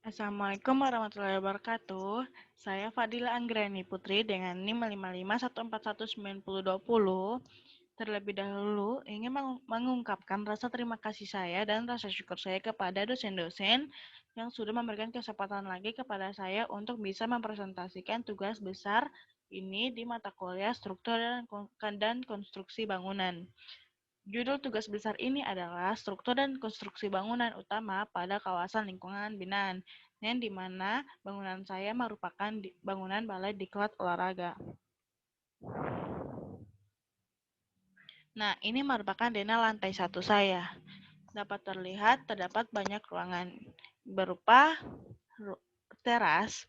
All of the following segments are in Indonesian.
Assalamualaikum warahmatullahi wabarakatuh. Saya Fadila Anggreni Putri dengan NIM 551419020. Terlebih dahulu, ingin mengungkapkan rasa terima kasih saya dan rasa syukur saya kepada dosen-dosen yang sudah memberikan kesempatan lagi kepada saya untuk bisa mempresentasikan tugas besar ini di mata kuliah struktur dan konstruksi bangunan. Judul tugas besar ini adalah struktur dan konstruksi bangunan utama pada kawasan lingkungan binaan, yang dimana bangunan saya merupakan bangunan balai diklat olahraga. Nah, ini merupakan denah lantai 1 saya. Dapat terlihat terdapat banyak ruangan berupa teras,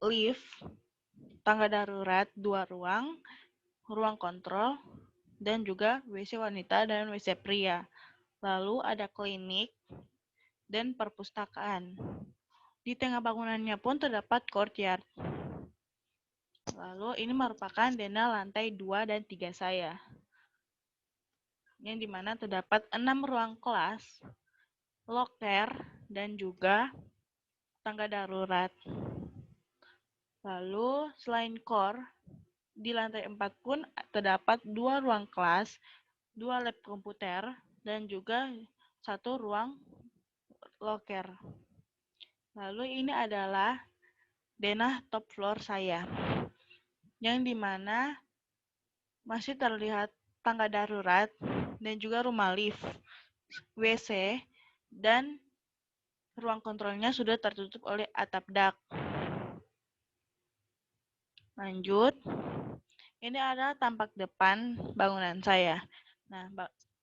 lift, tangga darurat 2 ruang, ruang kontrol, dan juga WC wanita dan WC pria. Lalu ada klinik dan perpustakaan. Di tengah bangunannya pun terdapat courtyard. Lalu ini merupakan denah lantai 2 dan 3 saya, yang dimana terdapat 6 ruang kelas, loker, dan juga tangga darurat. Lalu selain core, di lantai 4 pun terdapat 2 ruang kelas, 2 lab komputer, dan juga 1 ruang loker. Lalu ini adalah denah top floor saya, yang dimana masih terlihat tangga darurat dan juga rumah lift, WC, dan ruang kontrolnya sudah tertutup oleh atap dak. Lanjut, ini adalah tampak depan bangunan saya. Nah,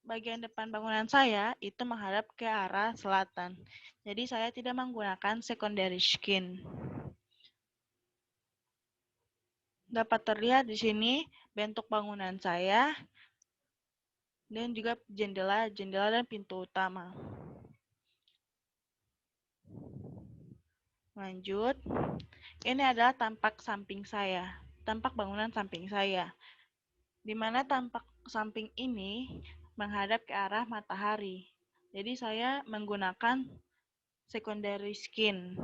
bagian depan bangunan saya itu menghadap ke arah selatan. Jadi saya tidak menggunakan secondary skin. Dapat terlihat di sini bentuk bangunan saya dan juga jendela dan pintu utama. Lanjut, ini adalah tampak samping saya, tampak bangunan samping saya, di mana tampak samping ini menghadap ke arah matahari. Jadi saya menggunakan secondary skin.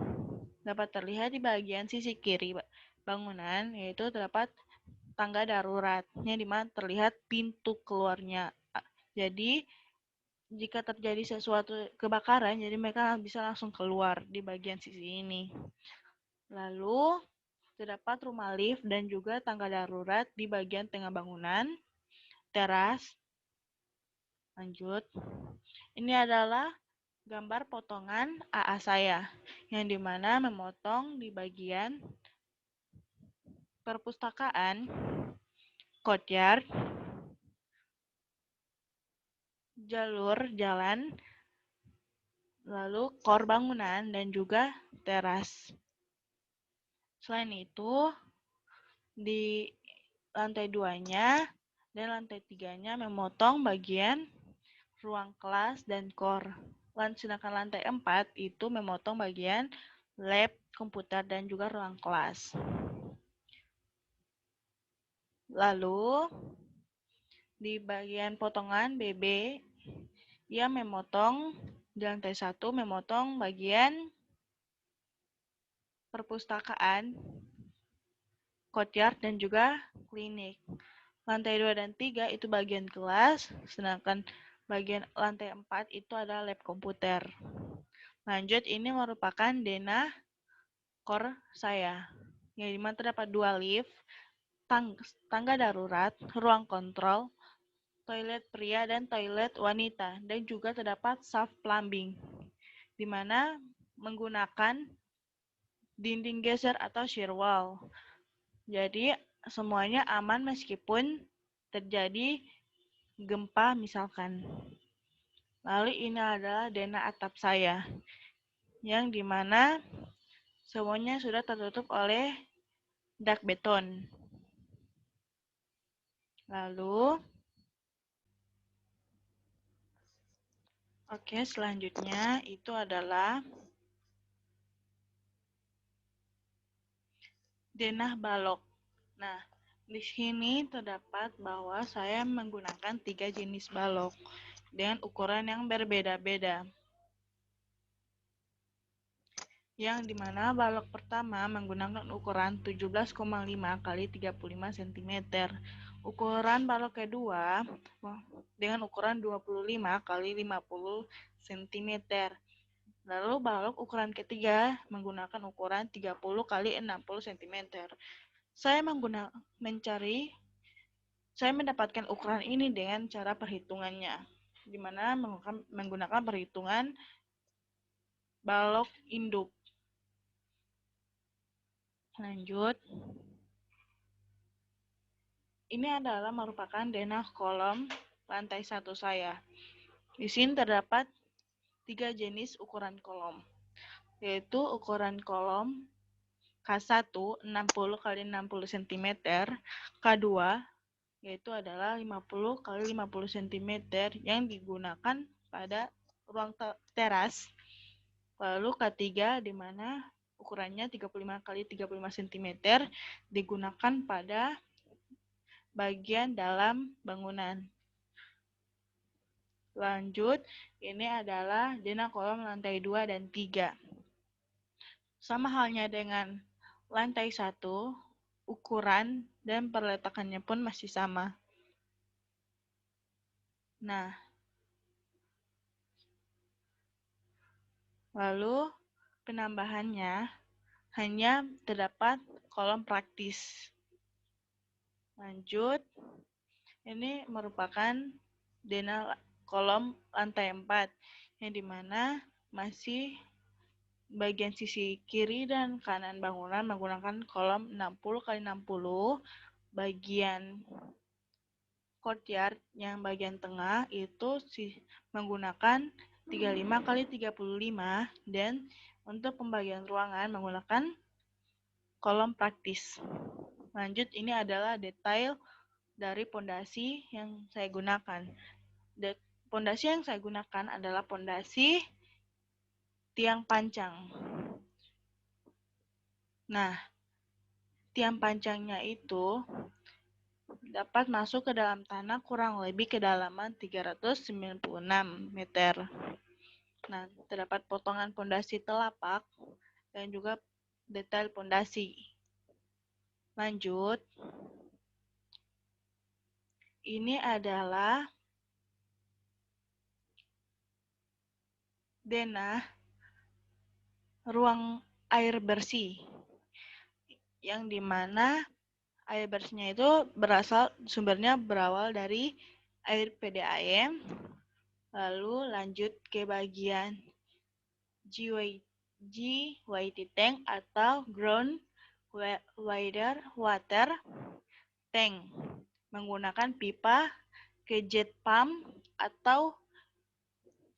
Dapat terlihat di bagian sisi kiri bangunan, yaitu terdapat tangga darurat, yang dimana terlihat pintu keluarnya. Jadi jika terjadi sesuatu kebakaran, jadi mereka bisa langsung keluar di bagian sisi ini. Lalu terdapat rumah lift dan juga tangga darurat di bagian tengah bangunan, teras. Lanjut, ini adalah gambar potongan AA saya, yang dimana memotong di bagian perpustakaan, courtyard, jalur jalan, lalu core bangunan, dan juga teras. Selain itu, di lantai 2-nya dan lantai 3-nya memotong bagian ruang kelas dan core. Sedangkan lantai 4 itu memotong bagian lab, komputer, dan juga ruang kelas. Lalu, di bagian potongan BB, ia memotong di lantai 1 memotong bagian perpustakaan, courtyard, dan juga klinik. Lantai 2 dan 3 itu bagian kelas, sedangkan bagian lantai 4 itu adalah lab komputer. Lanjut, ini merupakan denah core saya, yang dimana terdapat 2 lift, tangga darurat, ruang kontrol, toilet pria dan toilet wanita, dan juga terdapat shaft plumbing, di mana menggunakan dinding geser atau shear wall. Jadi semuanya aman meskipun terjadi gempa misalkan. Lalu ini adalah denah atap saya, yang dimana semuanya sudah tertutup oleh dak beton. Lalu, selanjutnya itu adalah denah balok. Nah, di sini terdapat bahwa saya menggunakan 3 jenis balok dengan ukuran yang berbeda-beda. yang dimana balok pertama menggunakan ukuran 17,5 kali 35 cm. Ukuran balok kedua dengan ukuran 25 kali 50 cm. Lalu balok ukuran ketiga menggunakan ukuran 30 kali 60 cm. Saya mendapatkan ukuran ini dengan cara perhitungannya, di mana menggunakan perhitungan balok induk. Lanjut. Ini adalah merupakan denah kolom lantai 1 saya. Di sini terdapat 3 jenis ukuran kolom, yaitu ukuran kolom K1 60 kali 60 cm, K2 yaitu adalah 50 kali 50 cm yang digunakan pada ruang teras. Lalu K3 di mana ukurannya 35 kali 35 cm digunakan pada bagian dalam bangunan. Lanjut, ini adalah denah kolom lantai 2 dan 3. Sama halnya dengan lantai 1, ukuran dan perletakannya pun masih sama. Nah, lalu penambahannya hanya terdapat kolom praktis. Lanjut, ini merupakan denah kolom lantai 4, yang dimana masih bagian sisi kiri dan kanan bangunan menggunakan kolom 60 kali 60. Bagian courtyard yang bagian tengah itu menggunakan 35 kali 35 dan untuk pembagian ruangan menggunakan kolom praktis. Lanjut, ini adalah detail dari pondasi yang saya gunakan. Pondasi yang saya gunakan adalah pondasi tiang pancang. Nah, tiang pancangnya itu dapat masuk ke dalam tanah kurang lebih kedalaman 396 meter. Nah, terdapat potongan pondasi telapak dan juga detail pondasi. Lanjut, ini adalah denah ruang air bersih, yang dimana air bersihnya itu sumbernya berawal dari air PDAM, lalu lanjut ke bagian GYT tank atau ground water tank menggunakan pipa ke jet pump atau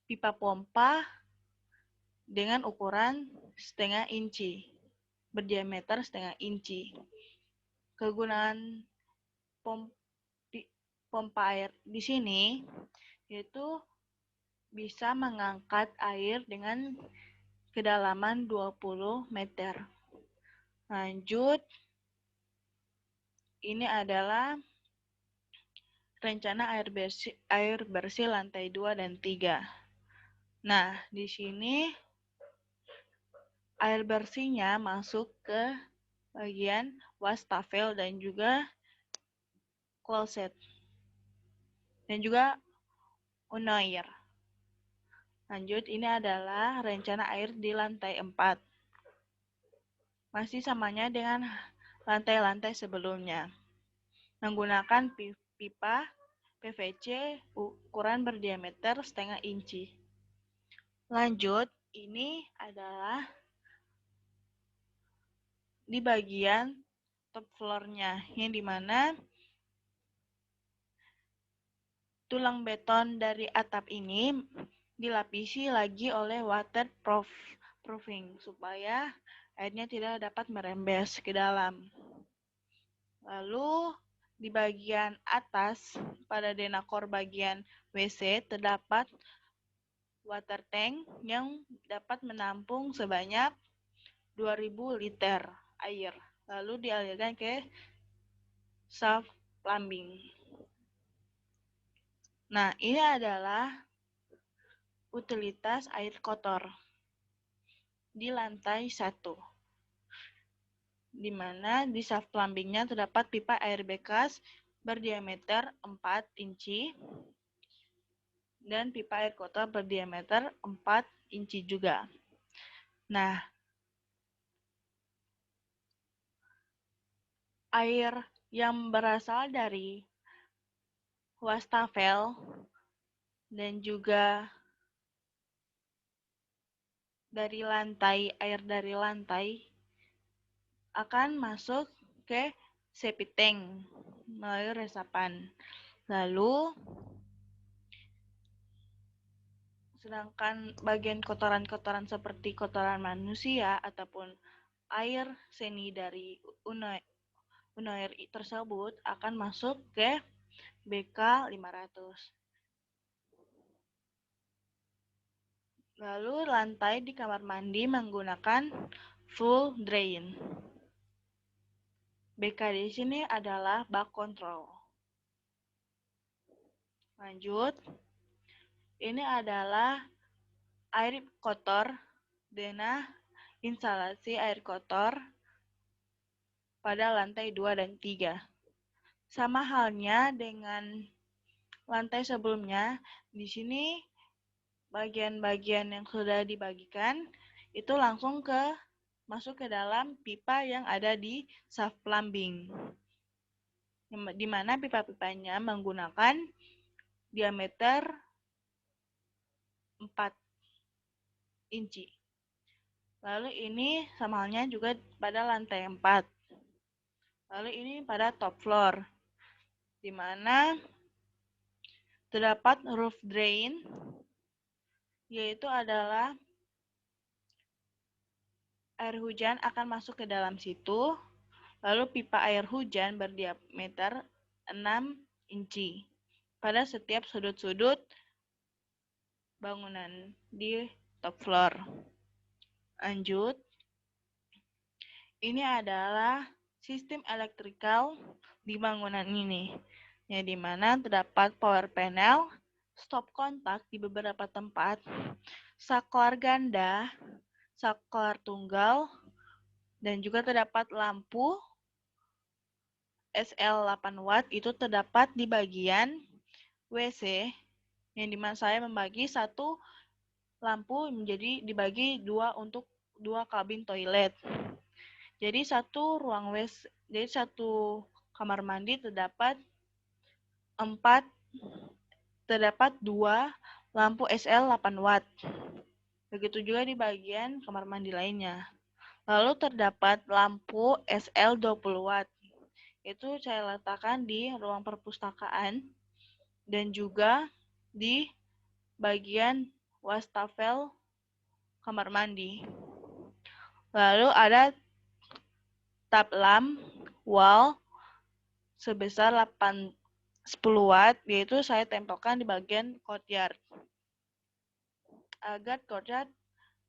pipa pompa dengan ukuran setengah inci, berdiameter setengah inci. Kegunaan pompa air di sini yaitu bisa mengangkat air dengan kedalaman 20 meter. Lanjut, ini adalah rencana air bersih lantai 2 dan 3. Nah, di sini air bersihnya masuk ke bagian wastafel dan juga kloset. Dan juga unair. Lanjut, ini adalah rencana air di lantai 4. Masih samanya dengan lantai-lantai sebelumnya. Menggunakan pipa PVC ukuran berdiameter setengah inci. Lanjut, ini adalah di bagian top floor-nya, yang dimana tulang beton dari atap ini dilapisi lagi oleh waterproofing supaya airnya tidak dapat merembes ke dalam. Lalu di bagian atas pada denakor bagian WC terdapat water tank yang dapat menampung sebanyak 2000 liter air, lalu dialirkan ke shaft plumbing. Nah, ini adalah utilitas air kotor. di lantai 1, di mana di shaft plumbingnya terdapat pipa air bekas berdiameter 4 inci dan pipa air kotor berdiameter 4 inci juga. Nah, air yang berasal dari wastafel dan juga air dari lantai akan masuk ke septic tank melalui resapan. Lalu, sedangkan bagian kotoran-kotoran seperti kotoran manusia ataupun air seni dari unair tersebut akan masuk ke BK 500. Lalu lantai di kamar mandi menggunakan full drain. BK di sini adalah bak control. Lanjut, ini adalah air kotor denah instalasi air kotor pada lantai 2 dan 3. Sama halnya dengan lantai sebelumnya, di sini bagian-bagian yang sudah dibagikan itu langsung masuk ke dalam pipa yang ada di shaft plumbing. Di mana pipa-pipanya menggunakan diameter 4 inci. Lalu ini sama halnya juga pada lantai 4. Lalu ini pada top floor, di mana terdapat roof drain, yaitu adalah air hujan akan masuk ke dalam situ, lalu pipa air hujan berdiameter 6 inci pada setiap sudut-sudut bangunan di top floor. Lanjut, ini adalah sistem elektrikal di bangunan ini, yang dimana terdapat power panel, stop kontak di beberapa tempat, saklar ganda, saklar tunggal, dan juga terdapat lampu SL 8 watt itu terdapat di bagian WC, yang dimana saya membagi satu lampu menjadi dibagi dua untuk dua kabin toilet. Jadi satu ruang WC, jadi satu kamar mandi terdapat dua lampu SL 8 watt. Begitu juga di bagian kamar mandi lainnya. Lalu terdapat lampu SL 20 watt. Itu saya letakkan di ruang perpustakaan dan juga di bagian wastafel kamar mandi. Lalu ada tab lamp wall sebesar 10 watt, yaitu saya tempelkan di bagian courtyard agar courtyard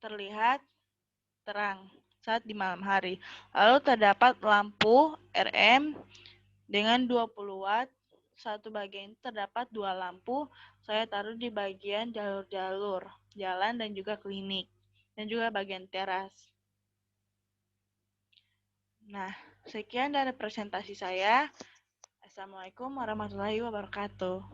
terlihat terang saat di malam hari. Lalu terdapat lampu RM dengan 20 watt. Satu bagian terdapat dua lampu. Saya taruh di bagian jalur-jalur, jalan dan juga klinik, dan juga bagian teras. Nah, sekian dari presentasi saya. Assalamualaikum warahmatullahi wabarakatuh.